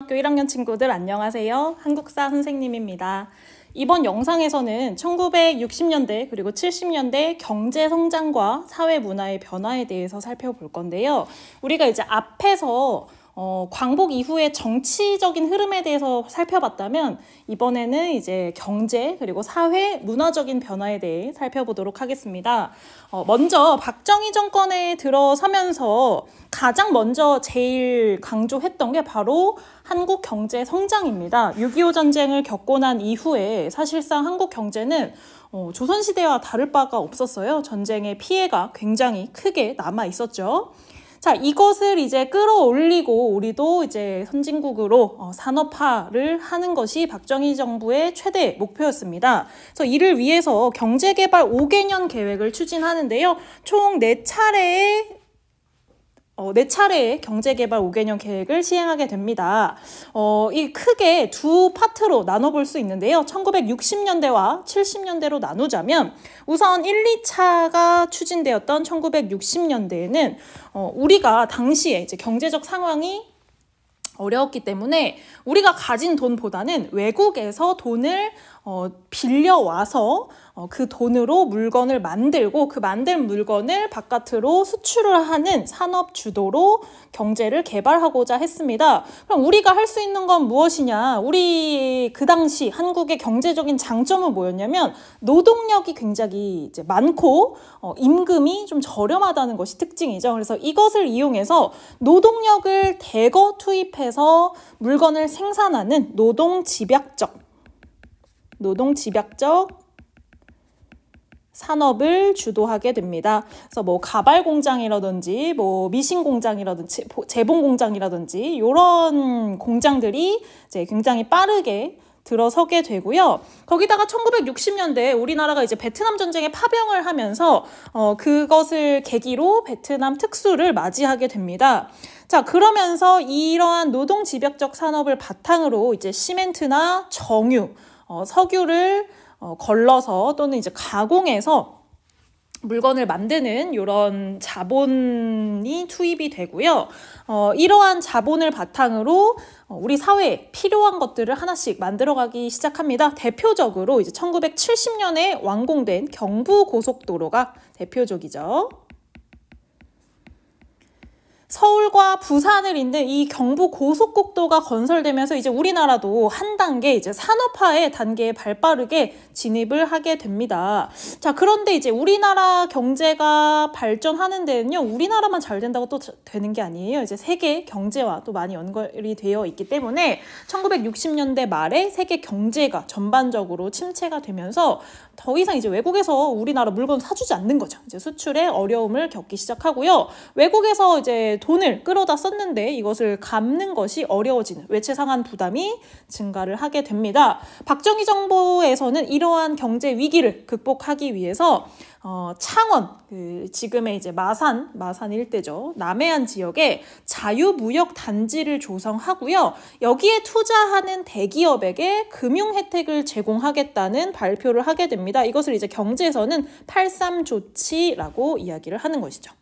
학교 1학년 친구들 안녕하세요. 한국사 선생님입니다. 이번 영상에서는 1960년대 그리고 70년대 경제 성장과 사회 문화의 변화에 대해서 살펴볼 건데요. 우리가 이제 앞에서 광복 이후의 정치적인 흐름에 대해서 살펴봤다면 이번에는 이제 경제 그리고 사회 문화적인 변화에 대해 살펴보도록 하겠습니다. 먼저 박정희 정권에 들어서면서 가장 먼저 제일 강조했던 게 바로 한국 경제 성장입니다. 6.25 전쟁을 겪고 난 이후에 사실상 한국 경제는 조선시대와 다를 바가 없었어요. 전쟁의 피해가 굉장히 크게 남아 있었죠. 자, 이것을 이제 끌어올리고 우리도 이제 선진국으로 산업화를 하는 것이 박정희 정부의 최대 목표였습니다. 그래서 이를 위해서 경제개발 5개년 계획을 추진하는데요. 총 4차례의 경제개발 5개년 계획을 시행하게 됩니다. 이 크게 두 파트로 나눠볼 수 있는데요. 1960년대와 70년대로 나누자면 우선 1, 2차가 추진되었던 1960년대에는 우리가 당시에 이제 경제적 상황이 어려웠기 때문에 우리가 가진 돈보다는 외국에서 돈을 빌려와서 그 돈으로 물건을 만들고 그 만든 물건을 바깥으로 수출을 하는 산업 주도로 경제를 개발하고자 했습니다. 그럼 우리가 할 수 있는 건 무엇이냐? 우리 그 당시 한국의 경제적인 장점은 뭐였냐면 노동력이 굉장히 이제 많고 임금이 좀 저렴하다는 것이 특징이죠. 그래서 이것을 이용해서 노동력을 대거 투입해서 물건을 생산하는 노동집약적 산업을 주도하게 됩니다. 그래서 뭐 가발 공장이라든지 뭐 미신 공장이라든지 재봉 공장이라든지 이런 공장들이 이제 굉장히 빠르게 들어서게 되고요. 거기다가 1960년대 우리나라가 이제 베트남 전쟁에 파병을 하면서 그것을 계기로 베트남 특수를 맞이하게 됩니다. 자, 그러면서 이러한 노동 집약적 산업을 바탕으로 이제 시멘트나 정유, 석유를 걸러서 또는 이제 가공해서 물건을 만드는 이런 자본이 투입이 되고요. 이러한 자본을 바탕으로 우리 사회에 필요한 것들을 하나씩 만들어가기 시작합니다. 대표적으로 이제 1970년에 완공된 경부고속도로가 대표적이죠. 서울과 부산을 잇는 이 경부고속국도가 건설되면서 이제 우리나라도 한 단계 이제 산업화의 단계에 발빠르게 진입을 하게 됩니다. 자, 그런데 이제 우리나라 경제가 발전하는 데는요, 우리나라만 잘 된다고 또 되는 게 아니에요. 이제 세계 경제와 또 많이 연결이 되어 있기 때문에 1960년대 말에 세계 경제가 전반적으로 침체가 되면서 더 이상 이제 외국에서 우리나라 물건 사주지 않는 거죠. 이제 수출에 어려움을 겪기 시작하고요. 외국에서 이제 돈을 끌어다 썼는데 이것을 갚는 것이 어려워지는 외채 상환 부담이 증가를 하게 됩니다. 박정희 정부에서는 이러한 경제 위기를 극복하기 위해서 창원, 지금의 이제 마산 일대죠. 남해안 지역에 자유무역 단지를 조성하고요. 여기에 투자하는 대기업에게 금융 혜택을 제공하겠다는 발표를 하게 됩니다. 이것을 이제 경제에서는 8.3 조치라고 이야기를 하는 것이죠.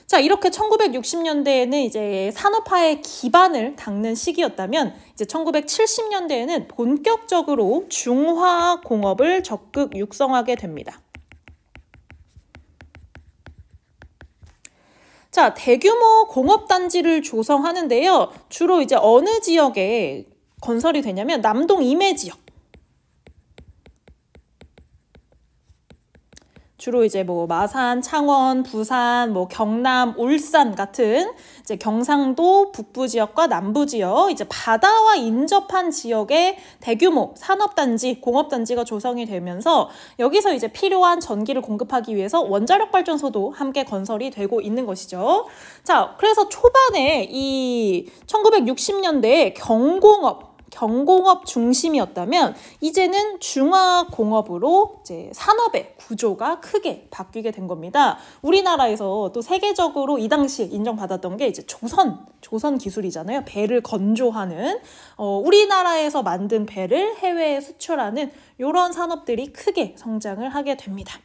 자, 이렇게 1960년대에는 이제 산업화의 기반을 닦는 시기였다면 이제 1970년대에는 본격적으로 중화공업을 적극 육성하게 됩니다. 자, 대규모 공업단지를 조성하는데요. 주로 이제 어느 지역에 건설이 되냐면 남동 임해 지역. 주로 이제 뭐 마산, 창원, 부산, 뭐 경남, 울산 같은 이제 경상도 북부 지역과 남부 지역, 이제 바다와 인접한 지역에 대규모 산업단지, 공업단지가 조성이 되면서 여기서 이제 필요한 전기를 공급하기 위해서 원자력 발전소도 함께 건설이 되고 있는 것이죠. 자, 그래서 초반에 이 1960년대에 경공업 중심이었다면 이제는 중화공업으로 이제 산업의 구조가 크게 바뀌게 된 겁니다. 우리나라에서 또 세계적으로 이 당시에 인정받았던 게 이제 조선 기술이잖아요. 배를 건조하는 우리나라에서 만든 배를 해외에 수출하는 이런 산업들이 크게 성장을 하게 됩니다.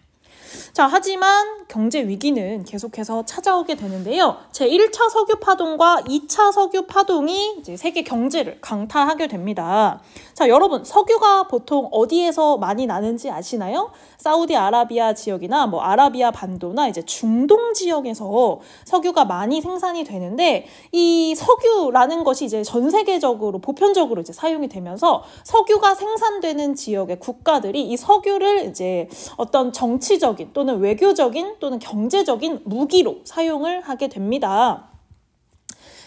자, 하지만 경제 위기는 계속해서 찾아오게 되는데요. 제1차 석유 파동과 2차 석유 파동이 이제 세계 경제를 강타하게 됩니다. 자, 여러분, 석유가 보통 어디에서 많이 나는지 아시나요? 사우디아라비아 지역이나 뭐 아라비아 반도나 이제 중동 지역에서 석유가 많이 생산이 되는데, 이 석유라는 것이 이제 전 세계적으로 보편적으로 이제 사용이 되면서 석유가 생산되는 지역의 국가들이 이 석유를 이제 어떤 정치적인 또는 외교적인 또는 경제적인 무기로 사용을 하게 됩니다.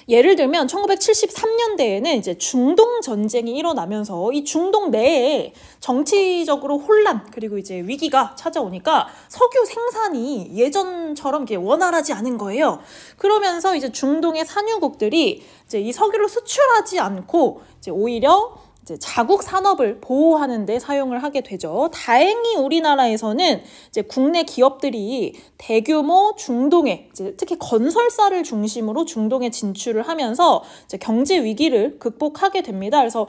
예를 들면 1973년대에는 이제 중동 전쟁이 일어나면서 이 중동 내에 정치적으로 혼란 그리고 이제 위기가 찾아오니까 석유 생산이 예전처럼 이렇게 원활하지 않은 거예요. 그러면서 이제 중동의 산유국들이 이제 이 석유를 수출하지 않고 이제 오히려 이제 자국 산업을 보호하는 데 사용을 하게 되죠. 다행히 우리나라에서는 이제 국내 기업들이 대규모 중동에 이제 특히 건설사를 중심으로 중동에 진출을 하면서 이제 경제 위기를 극복하게 됩니다. 그래서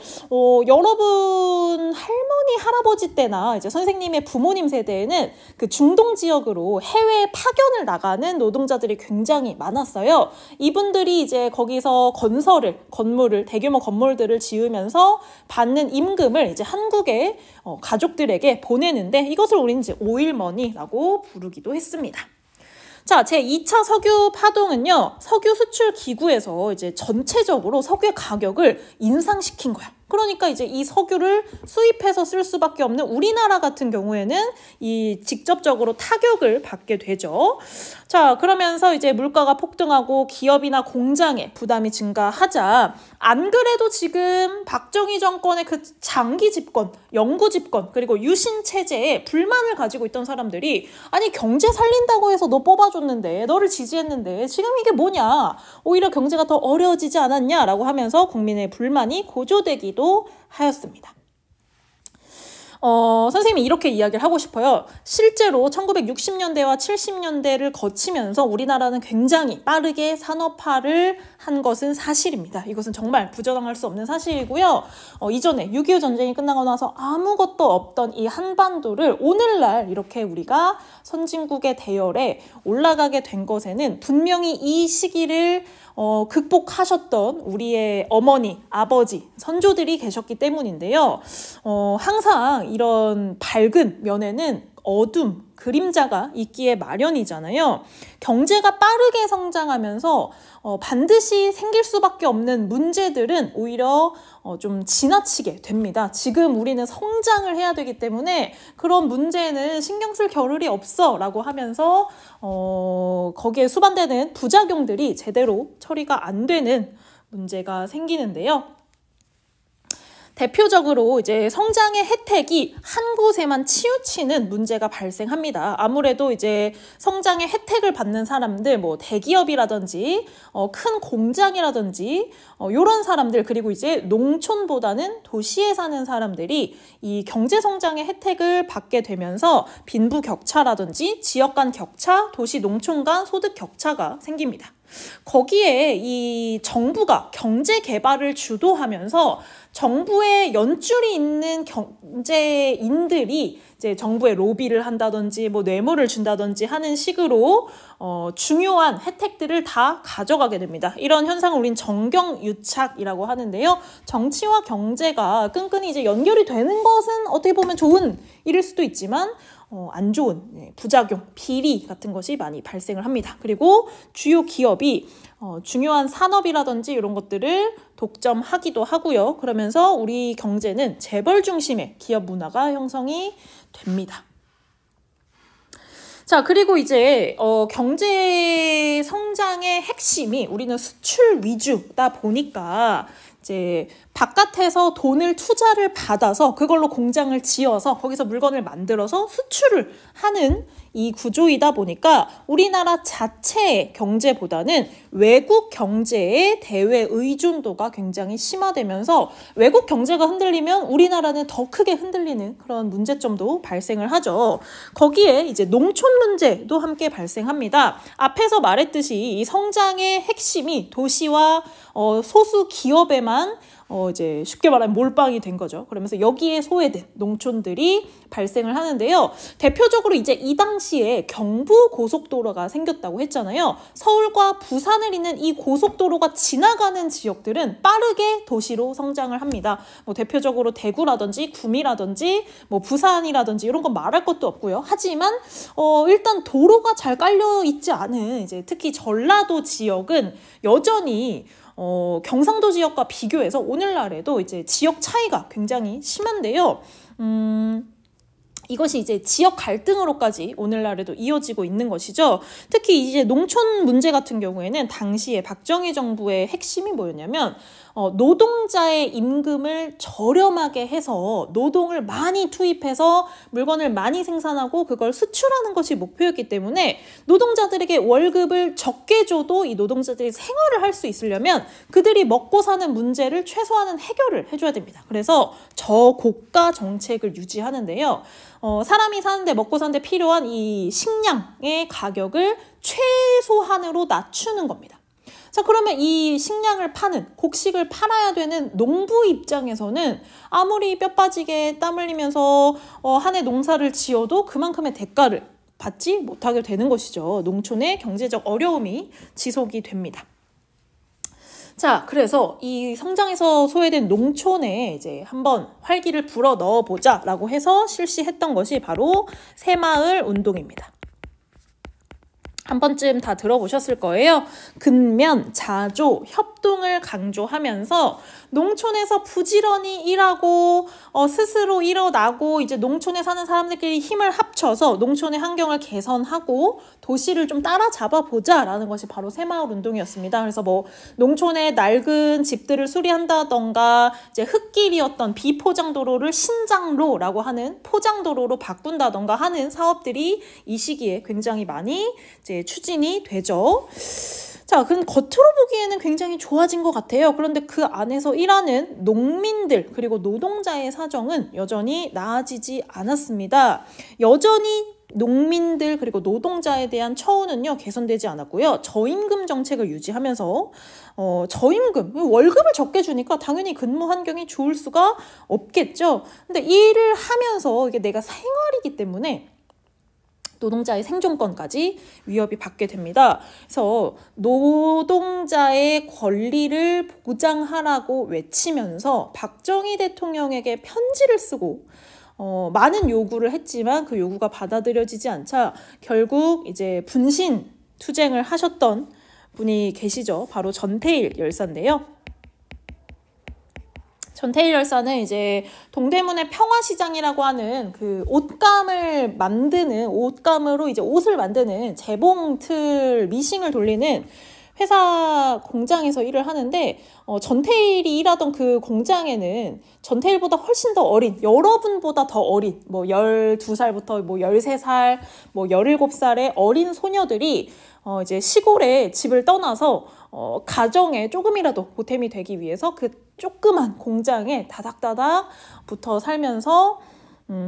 여러분 할머니 할아버지 때나 이제 선생님의 부모님 세대에는 그 중동 지역으로 해외 파견을 나가는 노동자들이 굉장히 많았어요. 이분들이 이제 거기서 건물을 대규모 건물들을 지으면서 받는 임금을 이제 한국의 가족들에게 보내는데, 이것을 우리는 이제 오일머니라고 부르기도 했습니다. 자, 제2차 석유 파동은요, 석유 수출 기구에서 이제 전체적으로 석유의 가격을 인상시킨 거야. 그러니까 이제 이 석유를 수입해서 쓸 수밖에 없는 우리나라 같은 경우에는 이 직접적으로 타격을 받게 되죠. 자, 그러면서 이제 물가가 폭등하고 기업이나 공장에 부담이 증가하자, 안 그래도 지금 박정희 정권의 그 장기 집권, 영구 집권, 그리고 유신 체제에 불만을 가지고 있던 사람들이, 아니 경제 살린다고 해서 너 뽑아줬는데, 너를 지지했는데 지금 이게 뭐냐, 오히려 경제가 더 어려워지지 않았냐라고 하면서 국민의 불만이 고조되기도 하였습니다. 선생님이 이렇게 이야기를 하고 싶어요. 실제로 1960년대와 70년대를 거치면서 우리나라는 굉장히 빠르게 산업화를 한 것은 사실입니다. 이것은 정말 부정할 수 없는 사실이고요. 이전에 6.25 전쟁이 끝나고 나서 아무것도 없던 이 한반도를 오늘날 이렇게 우리가 선진국의 대열에 올라가게 된 것에는 분명히 이 시기를 극복하셨던 우리의 어머니, 아버지, 선조들이 계셨기 때문인데요. 항상 이런 밝은 면에는 어둠, 그림자가 있기에 마련이잖아요. 경제가 빠르게 성장하면서 반드시 생길 수밖에 없는 문제들은 오히려 좀 지나치게 됩니다. 지금 우리는 성장을 해야 되기 때문에 그런 문제는 신경 쓸 겨를이 없어 라고 하면서 거기에 수반되는 부작용들이 제대로 처리가 안 되는 문제가 생기는데요. 대표적으로 이제 성장의 혜택이 한 곳에만 치우치는 문제가 발생합니다. 아무래도 이제 성장의 혜택을 받는 사람들, 뭐 대기업이라든지 큰 공장이라든지 이런 사람들, 그리고 이제 농촌보다는 도시에 사는 사람들이 이 경제 성장의 혜택을 받게 되면서 빈부격차라든지 지역 간 격차, 도시 농촌 간 소득 격차가 생깁니다. 거기에 이 정부가 경제 개발을 주도하면서 정부의 연줄이 있는 경제인들이 이제 정부에 로비를 한다든지 뭐 뇌물을 준다든지 하는 식으로 중요한 혜택들을 다 가져가게 됩니다. 이런 현상을 우린 정경유착이라고 하는데요. 정치와 경제가 끈끈이 이제 연결이 되는 것은 어떻게 보면 좋은 일일 수도 있지만 안 좋은 부작용, 비리 같은 것이 많이 발생을 합니다. 그리고 주요 기업이 중요한 산업이라든지 이런 것들을 독점하기도 하고요. 그러면서 우리 경제는 재벌 중심의 기업 문화가 형성이 됩니다. 자, 그리고 이제 경제 성장의 핵심이 우리는 수출 위주다 보니까 이제 바깥에서 돈을 투자를 받아서 그걸로 공장을 지어서 거기서 물건을 만들어서 수출을 하는 이 구조이다 보니까 우리나라 자체의 경제보다는 외국 경제의 대외 의존도가 굉장히 심화되면서 외국 경제가 흔들리면 우리나라는 더 크게 흔들리는 그런 문제점도 발생을 하죠. 거기에 이제 농촌 문제도 함께 발생합니다. 앞에서 말했듯이 이 성장의 핵심이 도시와 소수 기업에만 이제 쉽게 말하면 몰빵이 된 거죠. 그러면서 여기에 소외된 농촌들이 발생을 하는데요. 대표적으로 이제 이 당시에 경부고속도로가 생겼다고 했잖아요. 서울과 부산을 잇는 이 고속도로가 지나가는 지역들은 빠르게 도시로 성장을 합니다. 뭐 대표적으로 대구라든지 구미라든지 뭐 부산이라든지 이런 건 말할 것도 없고요. 하지만 일단 도로가 잘 깔려 있지 않은 이제 특히 전라도 지역은 여전히 경상도 지역과 비교해서 오늘날에도 이제 지역 차이가 굉장히 심한데요. 이것이 이제 지역 갈등으로까지 오늘날에도 이어지고 있는 것이죠. 특히 이제 농촌 문제 같은 경우에는 당시에 박정희 정부의 핵심이 뭐였냐면 노동자의 임금을 저렴하게 해서 노동을 많이 투입해서 물건을 많이 생산하고 그걸 수출하는 것이 목표였기 때문에 노동자들에게 월급을 적게 줘도 이 노동자들이 생활을 할 수 있으려면 그들이 먹고 사는 문제를 최소한은 해결을 해줘야 됩니다. 그래서 저고가 정책을 유지하는데요. 사람이 사는데 먹고 사는데 필요한 이 식량의 가격을 최소한으로 낮추는 겁니다. 자, 그러면 이 식량을 파는, 곡식을 팔아야 되는 농부 입장에서는 아무리 뼈 빠지게 땀 흘리면서 한 해 농사를 지어도 그만큼의 대가를 받지 못하게 되는 것이죠. 농촌의 경제적 어려움이 지속이 됩니다. 자, 그래서 이 성장에서 소외된 농촌에 이제 한번 활기를 불어 넣어보자라고 해서 실시했던 것이 바로 새마을 운동입니다. 한 번쯤 다 들어보셨을 거예요. 근면, 자조, 협동을 강조하면서 농촌에서 부지런히 일하고 스스로 일어나고 이제 농촌에 사는 사람들끼리 힘을 합쳐서 농촌의 환경을 개선하고 도시를 좀 따라잡아 보자라는 것이 바로 새마을 운동이었습니다. 그래서 뭐 농촌의 낡은 집들을 수리한다던가 이제 흙길이었던 비포장도로를 신장로라고 하는 포장도로로 바꾼다던가 하는 사업들이 이 시기에 굉장히 많이 이제 추진이 되죠. 자, 그럼 겉으로 보기에는 굉장히 좋아진 것 같아요. 그런데 그 안에서 일하는 농민들 그리고 노동자의 사정은 여전히 나아지지 않았습니다. 여전히 농민들 그리고 노동자에 대한 처우는요 개선되지 않았고요. 저임금 정책을 유지하면서 저임금, 월급을 적게 주니까 당연히 근무 환경이 좋을 수가 없겠죠. 근데 일을 하면서 이게 내가 생활이기 때문에 노동자의 생존권까지 위협이 받게 됩니다. 그래서 노동자의 권리를 보장하라고 외치면서 박정희 대통령에게 편지를 쓰고 많은 요구를 했지만 그 요구가 받아들여지지 않자 결국 이제 분신 투쟁을 하셨던 분이 계시죠. 바로 전태일 열사인데요. 전태일 열사는 이제 동대문의 평화시장이라고 하는 그 옷감으로 이제 옷을 만드는 재봉틀 미싱을 돌리는 회사 공장에서 일을 하는데 전태일이 일하던 그 공장에는 전태일보다 훨씬 더 어린, 여러분보다 더 어린 뭐 12살부터 뭐 13살, 뭐 17살의 어린 소녀들이 이제 시골에 집을 떠나서 가정에 조금이라도 보탬이 되기 위해서 그 조그만 공장에 다닥다닥 붙어 살면서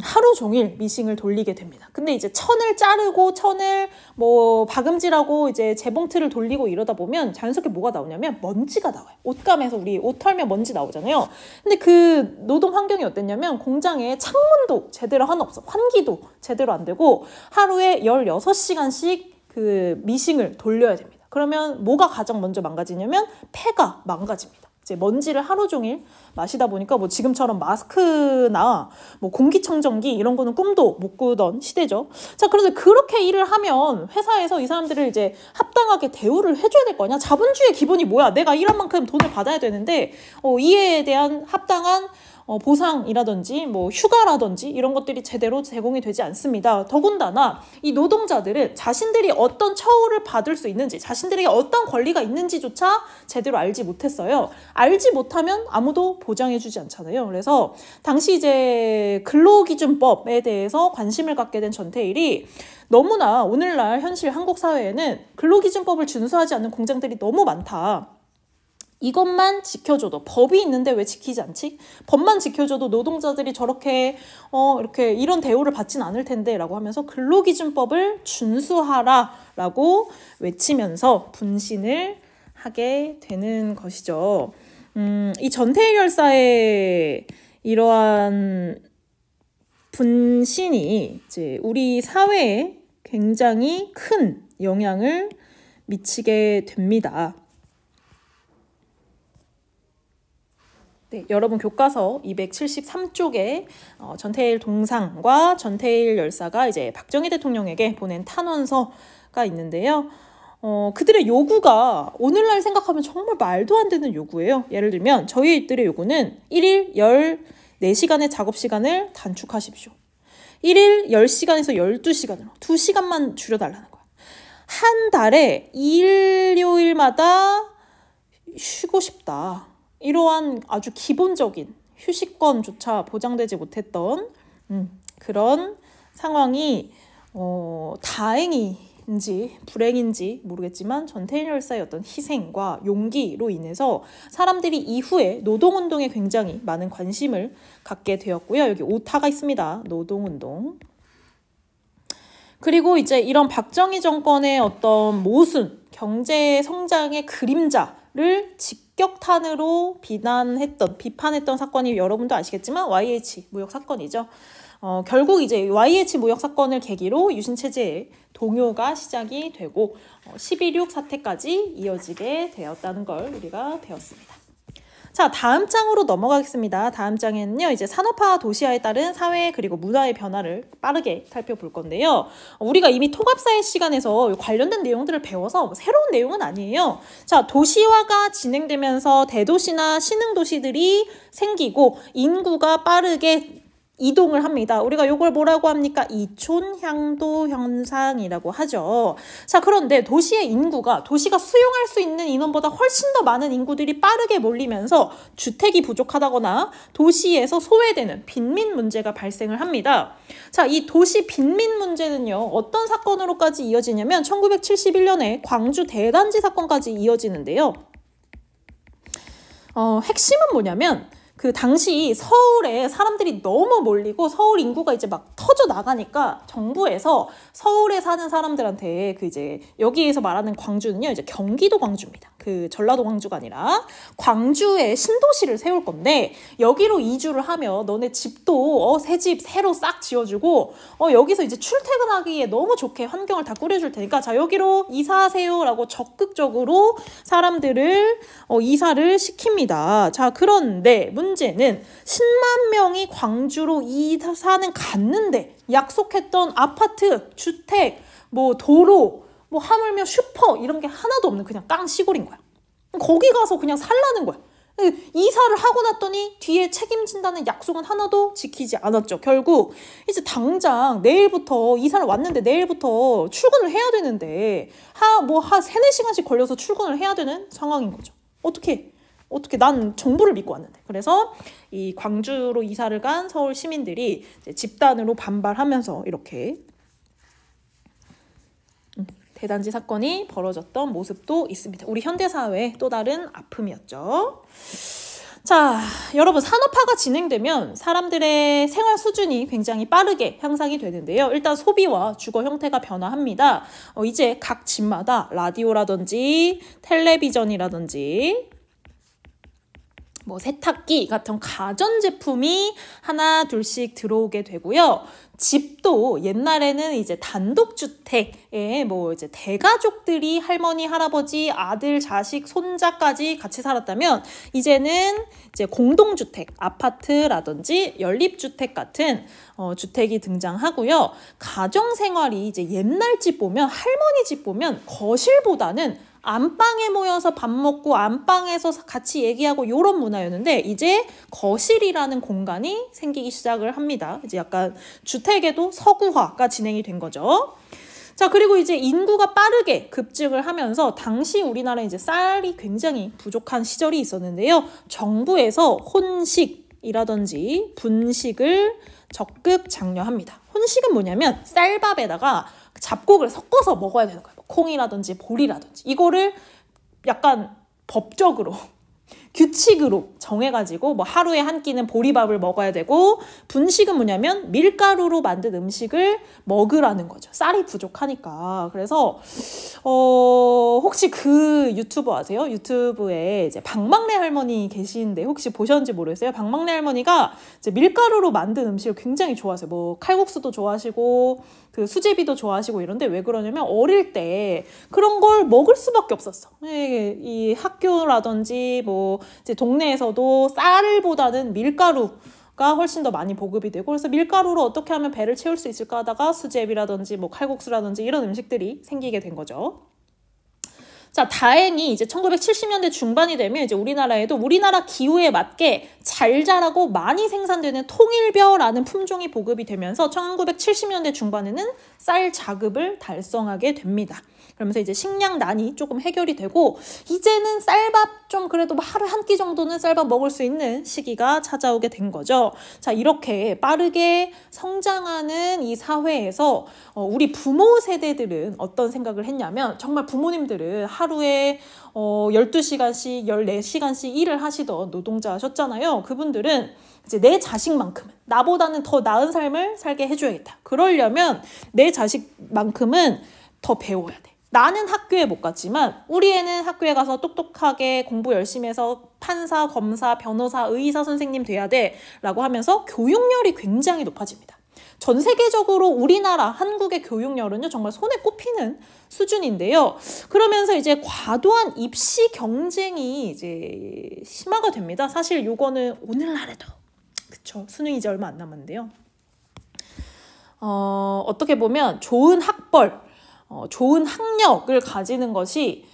하루 종일 미싱을 돌리게 됩니다. 근데 이제 천을 자르고 천을 뭐 박음질하고 이제 재봉틀을 돌리고 이러다 보면 자연스럽게 뭐가 나오냐면 먼지가 나와요. 옷감에서 우리 옷 털면 먼지 나오잖아요. 근데 그 노동 환경이 어땠냐면 공장에 창문도 제대로 하나 없어. 환기도 제대로 안 되고 하루에 16시간씩 그 미싱을 돌려야 됩니다. 그러면 뭐가 가장 먼저 망가지냐면 폐가 망가집니다. 이제 먼지를 하루 종일 마시다 보니까 뭐 지금처럼 마스크나 뭐 공기청정기 이런 거는 꿈도 못 꾸던 시대죠. 자, 그런데 그렇게 일을 하면 회사에서 이 사람들을 이제 합당하게 대우를 해줘야 될 거 아니야? 자본주의 기본이 뭐야? 내가 일한 만큼 돈을 받아야 되는데 이에 대한 합당한 보상이라든지 뭐 휴가라든지 이런 것들이 제대로 제공이 되지 않습니다. 더군다나 이 노동자들은 자신들이 어떤 처우를 받을 수 있는지, 자신들에게 어떤 권리가 있는지조차 제대로 알지 못했어요. 알지 못하면 아무도 보장해주지 않잖아요. 그래서 당시 이제 근로기준법에 대해서 관심을 갖게 된 전태일이 너무나 오늘날 현실 한국 사회에는 근로기준법을 준수하지 않는 공장들이 너무 많다. 이것만 지켜줘도 법이 있는데 왜 지키지 않지? 법만 지켜줘도 노동자들이 저렇게 이렇게 이런 대우를 받진 않을 텐데 라고 하면서 근로기준법을 준수하라 라고 외치면서 분신을 하게 되는 것이죠. 이 전태일 열사의 이러한 분신이 이제 우리 사회에 굉장히 큰 영향을 미치게 됩니다. 네, 여러분 교과서 273쪽에 전태일 동상과 전태일 열사가 이제 박정희 대통령에게 보낸 탄원서가 있는데요. 그들의 요구가 오늘날 생각하면 정말 말도 안 되는 요구예요. 예를 들면 저희들의 요구는 1일 14시간의 작업시간을 단축하십시오. 1일 10시간에서 12시간으로 2시간만 줄여달라는 거야. 한 달에 일요일마다 쉬고 싶다. 이러한 아주 기본적인 휴식권조차 보장되지 못했던 그런 상황이 다행인지 불행인지 모르겠지만 전태일 열사의 어떤 희생과 용기로 인해서 사람들이 이후에 노동운동에 굉장히 많은 관심을 갖게 되었고요. 여기 오타가 있습니다. 노동운동. 그리고 이제 이런 박정희 정권의 어떤 모순, 경제 성장의 그림자를 직격탄으로 비판했던 사건이 여러분도 아시겠지만 YH 무역 사건이죠. 결국 이제 YH 무역 사건을 계기로 유신체제의 동요가 시작이 되고 11.6 사태까지 이어지게 되었다는 걸 우리가 배웠습니다. 자, 다음 장으로 넘어가겠습니다. 다음 장에는요, 이제 산업화 도시화에 따른 사회 그리고 문화의 변화를 빠르게 살펴볼 건데요. 우리가 이미 통합사회 시간에서 관련된 내용들을 배워서 새로운 내용은 아니에요. 자, 도시화가 진행되면서 대도시나 신흥도시들이 생기고 인구가 빠르게 이동을 합니다. 우리가 이걸 뭐라고 합니까? 이촌향도 현상이라고 하죠. 자, 그런데 도시의 인구가 도시가 수용할 수 있는 인원보다 훨씬 더 많은 인구들이 빠르게 몰리면서 주택이 부족하다거나 도시에서 소외되는 빈민 문제가 발생을 합니다. 자, 이 도시 빈민 문제는요, 어떤 사건으로까지 이어지냐면 1971년에 광주 대단지 사건까지 이어지는데요. 핵심은 뭐냐면 그 당시 서울에 사람들이 너무 몰리고 서울 인구가 이제 막 터져 나가니까 정부에서 서울에 사는 사람들한테 그 이제 여기에서 말하는 광주는요, 이제 경기도 광주입니다. 그 전라도 광주가 아니라 광주에 신도시를 세울 건데 여기로 이주를 하면 너네 집도 새 집 새로 싹 지어주고 여기서 이제 출퇴근하기에 너무 좋게 환경을 다 꾸려줄 테니까 자, 여기로 이사하세요라고 적극적으로 사람들을 이사를 시킵니다. 자, 그런데 문제는 10만 명이 광주로 이사는 갔는데 약속했던 아파트, 주택, 뭐 도로, 뭐 하물며 슈퍼 이런 게 하나도 없는 그냥 깡 시골인 거야. 거기 가서 그냥 살라는 거야. 이사를 하고 났더니 뒤에 책임진다는 약속은 하나도 지키지 않았죠. 결국 이제 당장 내일부터 이사를 왔는데 내일부터 출근을 해야 되는데 한 3-4시간씩 걸려서 출근을 해야 되는 상황인 거죠. 어떻게 난 정부를 믿고 왔는데. 그래서 이 광주로 이사를 간 서울 시민들이 이제 집단으로 반발하면서 이렇게 대단지 사건이 벌어졌던 모습도 있습니다. 우리 현대사회의 또 다른 아픔이었죠. 자, 여러분, 산업화가 진행되면 사람들의 생활 수준이 굉장히 빠르게 향상이 되는데요. 일단 소비와 주거 형태가 변화합니다. 이제 각 집마다 라디오라든지 텔레비전이라든지 뭐 세탁기 같은 가전제품이 하나 둘씩 들어오게 되고요. 집도 옛날에는 이제 단독주택에 뭐 이제 대가족들이 할머니, 할아버지, 아들, 자식, 손자까지 같이 살았다면 이제는 이제 공동주택, 아파트라든지 연립주택 같은 주택이 등장하고요. 가정생활이 이제 옛날 집 보면 할머니 집 보면 거실보다는 안방에 모여서 밥 먹고 안방에서 같이 얘기하고 이런 문화였는데 이제 거실이라는 공간이 생기기 시작을 합니다. 이제 약간 주택에도 서구화가 진행이 된 거죠. 자, 그리고 이제 인구가 빠르게 급증을 하면서 당시 우리나라에 이제 쌀이 굉장히 부족한 시절이 있었는데요. 정부에서 혼식이라든지 분식을 적극 장려합니다. 혼식은 뭐냐면 쌀밥에다가 잡곡을 섞어서 먹어야 되는 거예요. 콩이라든지 보리라든지 이거를 약간 법적으로 규칙으로 정해가지고 뭐 하루에 한 끼는 보리밥을 먹어야 되고, 분식은 뭐냐면 밀가루로 만든 음식을 먹으라는 거죠. 쌀이 부족하니까. 그래서 혹시 그 유튜버 아세요? 유튜브에 이제 박막래 할머니 계시는데 혹시 보셨는지 모르겠어요. 박막래 할머니가 이제 밀가루로 만든 음식을 굉장히 좋아하세요. 뭐 칼국수도 좋아하시고 그 수제비도 좋아하시고 이런데, 왜 그러냐면 어릴 때 그런 걸 먹을 수밖에 없었어. 이 학교라든지 뭐 이제 동네에서도 쌀보다는 밀가루가 훨씬 더 많이 보급이 되고, 그래서 밀가루로 어떻게 하면 배를 채울 수 있을까 하다가 수제비라든지 뭐 칼국수라든지 이런 음식들이 생기게 된 거죠. 자, 다행히 이제 1970년대 중반이 되면 이제 우리나라에도 우리나라 기후에 맞게 잘 자라고 많이 생산되는 통일벼라는 품종이 보급이 되면서 1970년대 중반에는 쌀 자급을 달성하게 됩니다. 그러면서 이제 식량난이 조금 해결이 되고, 이제는 쌀밥 좀 그래도 하루에 한 끼 정도는 쌀밥 먹을 수 있는 시기가 찾아오게 된 거죠. 자, 이렇게 빠르게 성장하는 이 사회에서 우리 부모 세대들은 어떤 생각을 했냐면, 정말 부모님들은 하루에 12시간씩 14시간씩 일을 하시던 노동자셨잖아요. 그분들은 이제 내 자식만큼은 나보다는 더 나은 삶을 살게 해줘야겠다. 그러려면 내 자식만큼은 더 배워야 돼. 나는 학교에 못 갔지만 우리 애는 학교에 가서 똑똑하게 공부 열심히 해서 판사, 검사, 변호사, 의사, 선생님 돼야 돼 라고 하면서 교육열이 굉장히 높아집니다. 전 세계적으로 우리나라, 한국의 교육열은요, 정말 손에 꼽히는 수준인데요. 그러면서 이제 과도한 입시 경쟁이 이제 심화가 됩니다. 사실 요거는 오늘날에도, 그쵸, 수능 이제 얼마 안 남았는데요. 어떻게 보면 좋은 학벌, 좋은 학력을 가지는 것이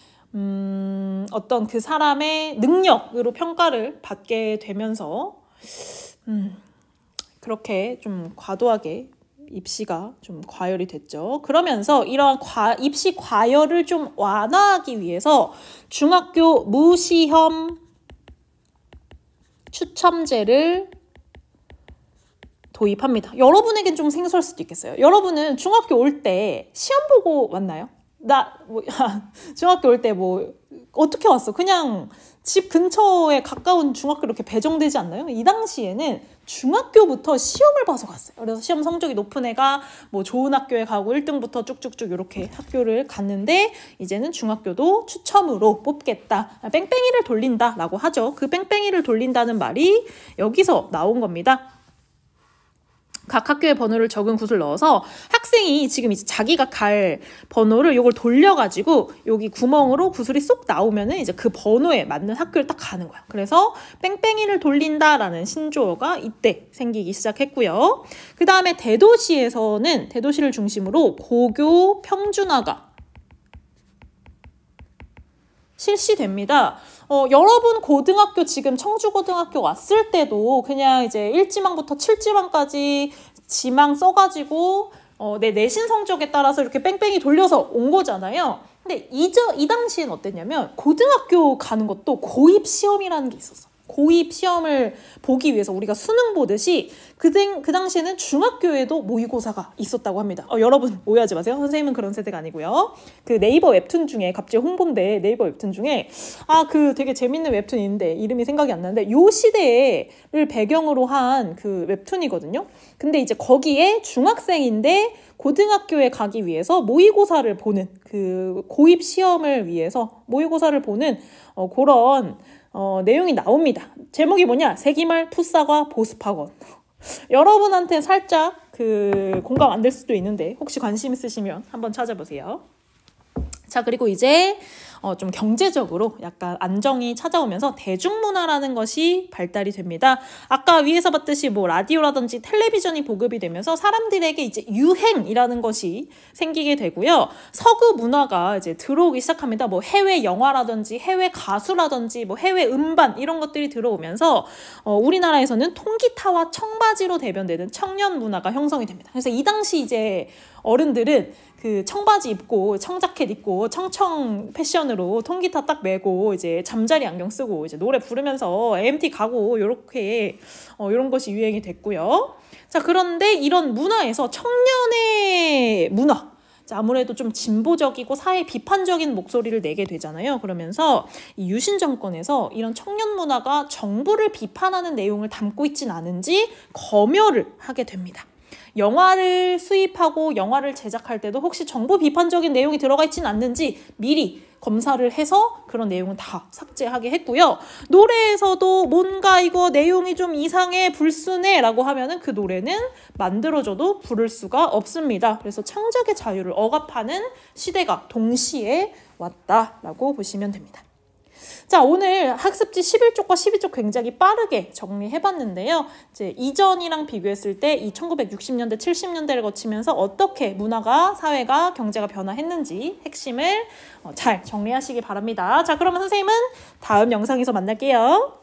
어떤 그 사람의 능력으로 평가를 받게 되면서 그렇게 좀 과도하게 입시가 좀 과열이 됐죠. 그러면서 이러한 입시 과열을 좀 완화하기 위해서 중학교 무시험 추첨제를 도입합니다. 여러분에겐 좀 생소할 수도 있겠어요. 여러분은 중학교 올 때 시험 보고 왔나요? 중학교 올 때 뭐 어떻게 왔어? 그냥 집 근처에 가까운 중학교 이렇게 배정되지 않나요? 이 당시에는 중학교부터 시험을 봐서 갔어요. 그래서 시험 성적이 높은 애가 뭐 좋은 학교에 가고 1등부터 쭉쭉쭉 이렇게 학교를 갔는데, 이제는 중학교도 추첨으로 뽑겠다. 뺑뺑이를 돌린다라고 하죠. 그 뺑뺑이를 돌린다는 말이 여기서 나온 겁니다. 각 학교의 번호를 적은 굿을 넣어서 학생이 지금 이제 자기가 갈 번호를 요걸 돌려가지고 여기 구멍으로 구슬이 쏙 나오면은 이제 그 번호에 맞는 학교를 딱 가는 거야. 그래서 뺑뺑이를 돌린다라는 신조어가 이때 생기기 시작했고요. 그 다음에 대도시에서는 대도시를 중심으로 고교 평준화가 실시됩니다. 여러분 고등학교 지금 청주고등학교 왔을 때도 그냥 이제 1지망부터 7지망까지 지망 써가지고 내 내신 성적에 따라서 이렇게 뺑뺑이 돌려서 온 거잖아요. 근데 이 당시엔 어땠냐면 고등학교 가는 것도 고입 시험이라는 게 있었어. 고입 시험을 보기 위해서 우리가 수능 보듯이 그 당시에는 중학교에도 모의고사가 있었다고 합니다. 여러분 오해하지 마세요. 선생님은 그런 세대가 아니고요. 그 네이버 웹툰 중에, 갑자기 홍보인데 네이버 웹툰 중에 그 되게 재밌는 웹툰이 있는데 이름이 생각이 안 나는데, 요 시대를 배경으로 한 그 웹툰이거든요. 근데 이제 거기에 중학생인데 고등학교에 가기 위해서 모의고사를 보는, 그 고입 시험을 위해서 모의고사를 보는 그런 내용이 나옵니다. 제목이 뭐냐? 세기말 풋사과 보습학원. 여러분한테 살짝 그 공감 안 될 수도 있는데 혹시 관심 있으시면 한번 찾아보세요. 자, 그리고 이제 좀 경제적으로 약간 안정이 찾아오면서 대중문화라는 것이 발달이 됩니다. 아까 위에서 봤듯이 뭐 라디오라든지 텔레비전이 보급이 되면서 사람들에게 이제 유행이라는 것이 생기게 되고요. 서구 문화가 이제 들어오기 시작합니다. 뭐 해외 영화라든지 해외 가수라든지 뭐 해외 음반 이런 것들이 들어오면서 우리나라에서는 통기타와 청바지로 대변되는 청년 문화가 형성이 됩니다. 그래서 이 당시 이제 어른들은 그 청바지 입고 청자켓 입고 청청 패션으로 통기타 딱 메고 이제 잠자리 안경 쓰고 이제 노래 부르면서 MT 가고 요렇게 이런 것이 유행이 됐고요. 자, 그런데 이런 문화에서 청년의 문화, 이제 아무래도 좀 진보적이고 사회 비판적인 목소리를 내게 되잖아요. 그러면서 이 유신 정권에서 이런 청년 문화가 정부를 비판하는 내용을 담고 있진 않은지 검열을 하게 됩니다. 영화를 수입하고 영화를 제작할 때도 혹시 정부 비판적인 내용이 들어가 있지는 않는지 미리 검사를 해서 그런 내용은 다 삭제하게 했고요. 노래에서도 뭔가 이거 내용이 좀 이상해, 불순해 라고 하면은 그 노래는 만들어줘도 부를 수가 없습니다. 그래서 창작의 자유를 억압하는 시대가 동시에 왔다라고 보시면 됩니다. 자, 오늘 학습지 11쪽과 12쪽 굉장히 빠르게 정리해봤는데요. 이제 이전이랑 비교했을 때 이 1960년대, 70년대를 거치면서 어떻게 문화가, 사회가, 경제가 변화했는지 핵심을 잘 정리하시기 바랍니다. 자, 그러면 선생님은 다음 영상에서 만날게요.